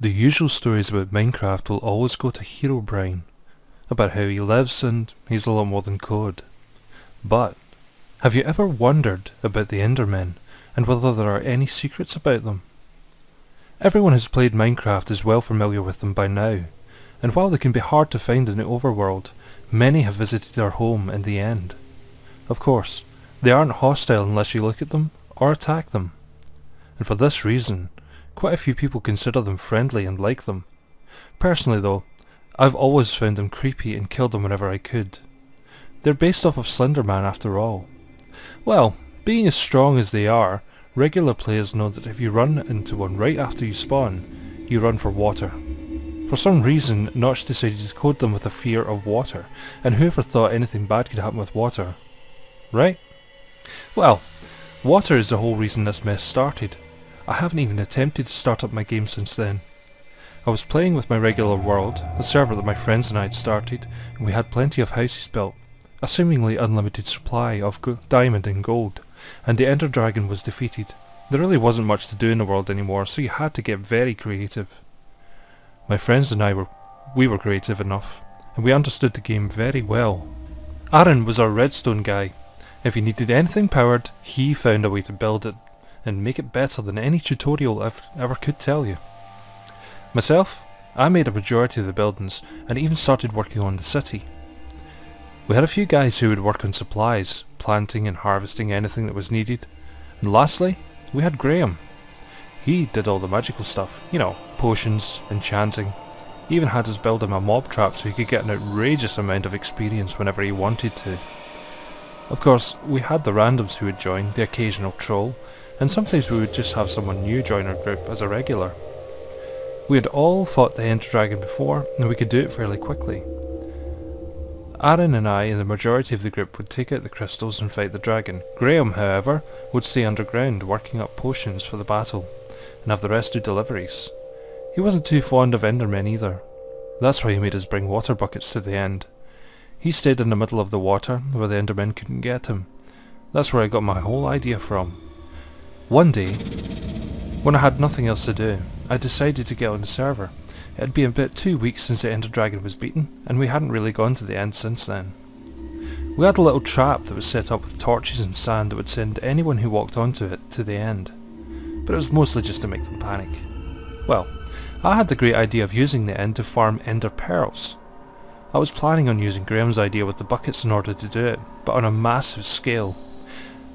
The usual stories about Minecraft will always go to Herobrine, about how he lives and he's a lot more than code. But, have you ever wondered about the Endermen, and whether there are any secrets about them? Everyone who's played Minecraft is well familiar with them by now, and while they can be hard to find in the overworld, many have visited our home in the end. Of course, they aren't hostile unless you look at them or attack them. And for this reason, quite a few people consider them friendly and like them. Personally though, I've always found them creepy and killed them whenever I could. They're based off of Slenderman after all. Well, being as strong as they are, regular players know that if you run into one right after you spawn, you run for water. For some reason, Notch decided to code them with a fear of water, and whoever thought anything bad could happen with water? Right? Well, water is the whole reason this mess started. I haven't even attempted to start up my game since then. I was playing with my regular world, a server that my friends and I had started, and we had plenty of houses built, a seemingly unlimited supply of diamond and gold, and the Ender Dragon was defeated. There really wasn't much to do in the world anymore, so you had to get very creative. My friends and I were creative enough, and we understood the game very well. Aaron was our redstone guy. If he needed anything powered, he found a way to build it, and make it better than any tutorial I've ever could tell you. Myself, I made a majority of the buildings, and even started working on the city. We had a few guys who would work on supplies, planting and harvesting anything that was needed, and lastly, we had Graham. He did all the magical stuff, you know, potions, enchanting. He even had us build him a mob trap so he could get an outrageous amount of experience whenever he wanted to. Of course, we had the randoms who would join, the occasional troll, and sometimes we would just have someone new join our group as a regular. We had all fought the Ender Dragon before, and we could do it fairly quickly. Aaron and I and the majority of the group would take out the crystals and fight the dragon. Graham, however, would stay underground working up potions for the battle, and have the rest do deliveries. He wasn't too fond of Endermen either. That's why he made us bring water buckets to the end. He stayed in the middle of the water, where the Endermen couldn't get him. That's where I got my whole idea from. One day, when I had nothing else to do, I decided to get on the server. It had been a bit 2 weeks since the Ender Dragon was beaten, and we hadn't really gone to the end since then. We had a little trap that was set up with torches and sand that would send anyone who walked onto it to the end. But it was mostly just to make them panic. Well, I had the great idea of using the end to farm Ender Pearls. I was planning on using Graham's idea with the buckets in order to do it, but on a massive scale.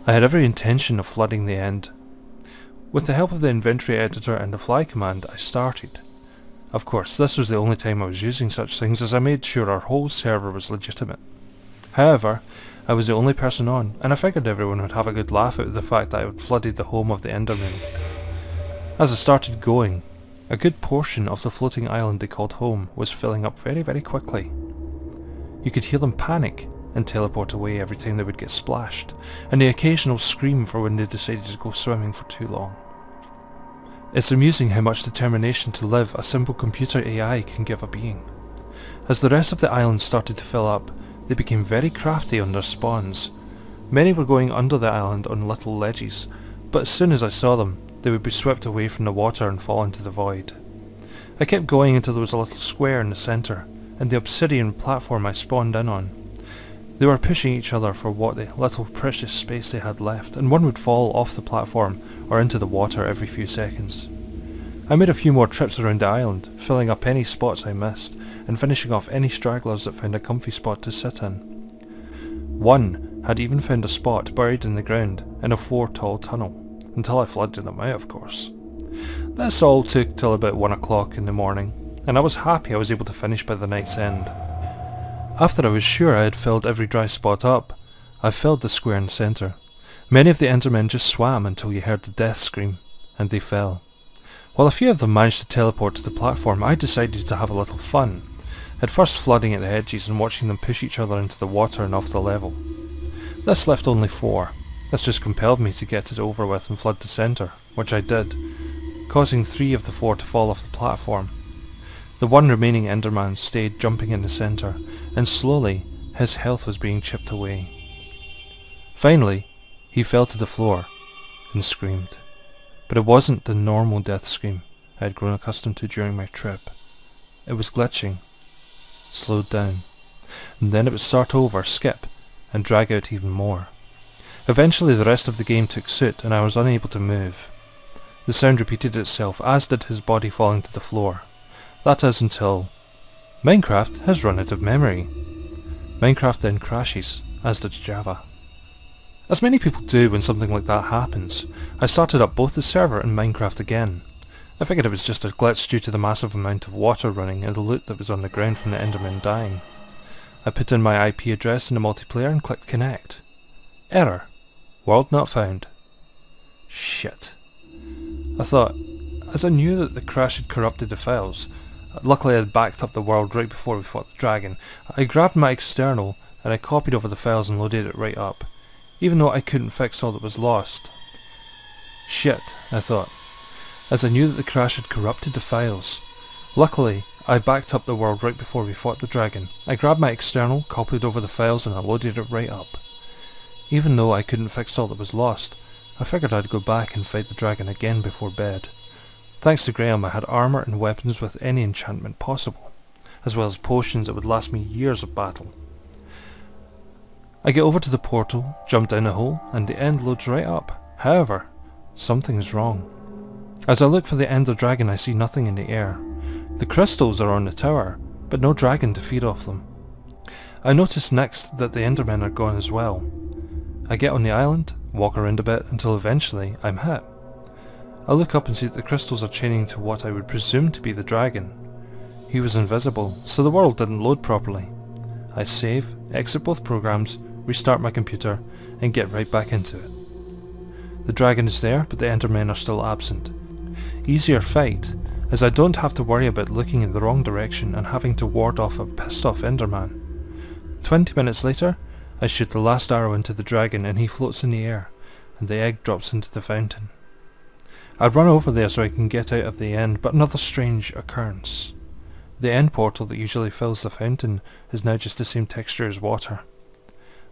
I had every intention of flooding the end. With the help of the inventory editor and the fly command, I started. Of course, this was the only time I was using such things, as I made sure our whole server was legitimate. However, I was the only person on, and I figured everyone would have a good laugh at the fact that I had flooded the home of the Endermen. As I started going, a good portion of the floating island they called home was filling up very, very quickly. You could hear them panic and teleport away every time they would get splashed, and the occasional scream for when they decided to go swimming for too long. It's amusing how much determination to live a simple computer AI can give a being. As the rest of the island started to fill up, they became very crafty on their spawns. Many were going under the island on little ledges, but as soon as I saw them, they would be swept away from the water and fall into the void. I kept going until there was a little square in the centre, and the obsidian platform I spawned in on. They were pushing each other for what little precious space they had left, and one would fall off the platform or into the water every few seconds. I made a few more trips around the island, filling up any spots I missed, and finishing off any stragglers that found a comfy spot to sit in. One had even found a spot buried in the ground in a 4-tall tunnel, until I flooded them out, of course. This all took till about 1 o'clock in the morning, and I was happy I was able to finish by the night's end. After I was sure I had filled every dry spot up, I filled the square in the centre. Many of the Endermen just swam until you heard the death scream, and they fell. While a few of them managed to teleport to the platform, I decided to have a little fun, at first flooding at the edges and watching them push each other into the water and off the level. This left only 4. This just compelled me to get it over with and flood the centre, which I did, causing 3 of the 4 to fall off the platform. The one remaining Enderman stayed jumping in the centre, and slowly his health was being chipped away. Finally, he fell to the floor and screamed. But it wasn't the normal death scream. I had grown accustomed to during my trip. It was glitching, slowed down, and then it would start over, skip, and drag out even more. Eventually the rest of the game took suit and I was unable to move. The sound repeated itself, as did his body falling to the floor. That is until MineCraft has run out of memory. MineCraft then crashes, as does Java. As many people do when something like that happens, I started up both the server and Minecraft again. I figured it was just a glitch due to the massive amount of water running and the loot that was on the ground from the Endermen dying. I put in my IP address in the multiplayer and clicked connect. Error. World not found. Shit. I thought, as I knew that the crash had corrupted the files, luckily I had backed up the world right before we fought the dragon, I grabbed my external and I copied over the files and loaded it right up, even though I couldn't fix all that was lost. Shit, I thought, as I knew that the crash had corrupted the files. Luckily, I backed up the world right before we fought the dragon. I grabbed my external, copied over the files and I loaded it right up. Even though I couldn't fix all that was lost, I figured I'd go back and fight the dragon again before bed. Thanks to Graham, I had armour and weapons with any enchantment possible, as well as potions that would last me years of battle. I get over to the portal, jump down the hole, and the end loads right up. However, something is wrong. As I look for the ender dragon, I see nothing in the air. The crystals are on the tower, but no dragon to feed off them. I notice next that the endermen are gone as well. I get on the island, walk around a bit until eventually I'm hit. I look up and see that the crystals are chaining to what I would presume to be the dragon. He was invisible, so the world didn't load properly. I save, exit both programs, restart my computer, and get right back into it. The dragon is there, but the endermen are still absent. Easier fight, as I don't have to worry about looking in the wrong direction and having to ward off a pissed off enderman. 20 minutes later, I shoot the last arrow into the dragon and he floats in the air, and the egg drops into the fountain. I run over there so I can get out of the end, but another strange occurrence. The end portal that usually fills the fountain is now just the same texture as water.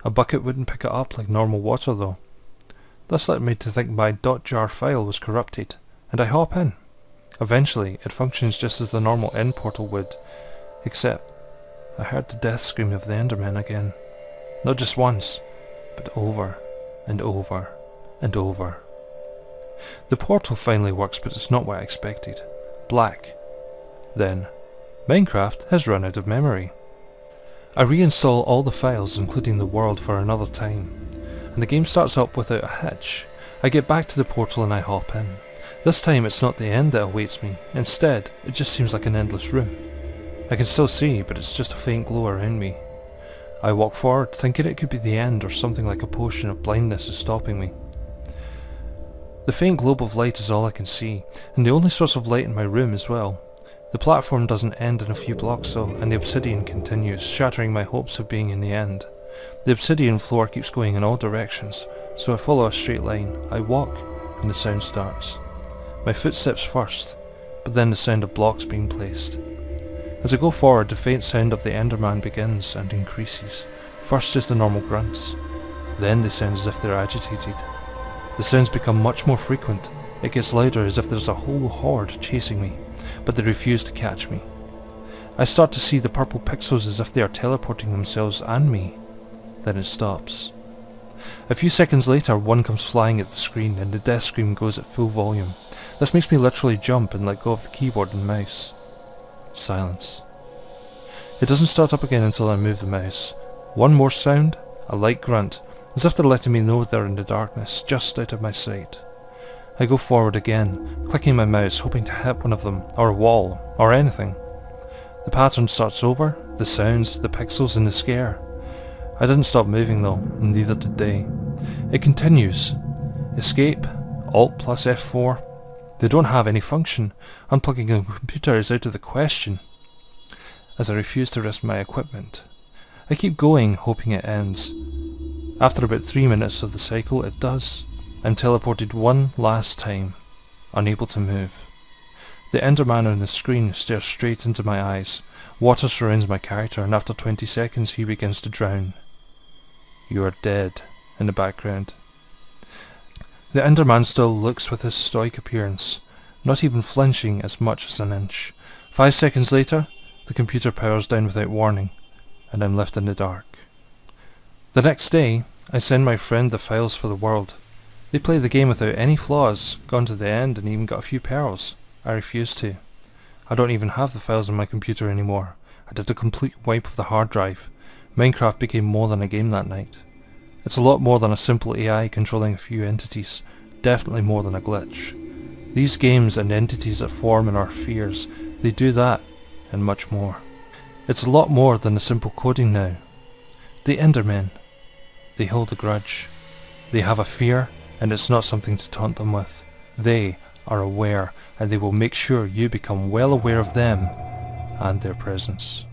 A bucket wouldn't pick it up like normal water though. This led me to think my .jar file was corrupted, and I hop in. Eventually, it functions just as the normal end portal would, except I heard the death scream of the Endermen again. Not just once, but over and over and over. The portal finally works, but it's not what I expected. Black. Then, MineCraft has run out of memory. I reinstall all the files, including the world, for another time, and the game starts up without a hitch. I get back to the portal and I hop in. This time it's not the end that awaits me. Instead, it just seems like an endless room. I can still see, but it's just a faint glow around me. I walk forward, thinking it could be the end or something like a potion of blindness is stopping me. The faint globe of light is all I can see, and the only source of light in my room as well. The platform doesn't end in a few blocks though, and the obsidian continues, shattering my hopes of being in the end. The obsidian floor keeps going in all directions, so I follow a straight line. I walk, and the sound starts. My footsteps first, but then the sound of blocks being placed. As I go forward, the faint sound of the Enderman begins and increases. First just the normal grunts, then they sound as if they're agitated. The sounds become much more frequent. It gets louder as if there's a whole horde chasing me, but they refuse to catch me. I start to see the purple pixels as if they are teleporting themselves and me. Then it stops. A few seconds later, one comes flying at the screen and the death scream goes at full volume. This makes me literally jump and let go of the keyboard and mouse. Silence. It doesn't start up again until I move the mouse. One more sound, a light grunt, as if they're letting me know they're in the darkness, just out of my sight. I go forward again, clicking my mouse, hoping to hit one of them, or a wall, or anything. The pattern starts over, the sounds, the pixels, and the scare. I didn't stop moving though, and neither did they. It continues. Escape, Alt plus F4. They don't have any function. Unplugging a computer is out of the question, as I refuse to risk my equipment. I keep going, hoping it ends. After about 3 minutes of the cycle, it does. I'm teleported one last time, unable to move. The Enderman on the screen stares straight into my eyes. Water surrounds my character, and after 20 seconds he begins to drown. "You are dead," in the background. The Enderman still looks with his stoic appearance, not even flinching as much as an inch. 5 seconds later, the computer powers down without warning, and I'm left in the dark. The next day, I send my friend the files for the world. They play the game without any flaws, gone to the end and even got a few pearls. I refuse to. I don't even have the files on my computer anymore. I did a complete wipe of the hard drive. Minecraft became more than a game that night. It's a lot more than a simple AI controlling a few entities, definitely more than a glitch. These games and entities that form in our fears, they do that, and much more. It's a lot more than the simple coding now. The Endermen, they hold a grudge. They have a fear, and it's not something to taunt them with. They are aware, and they will make sure you become well aware of them and their presence.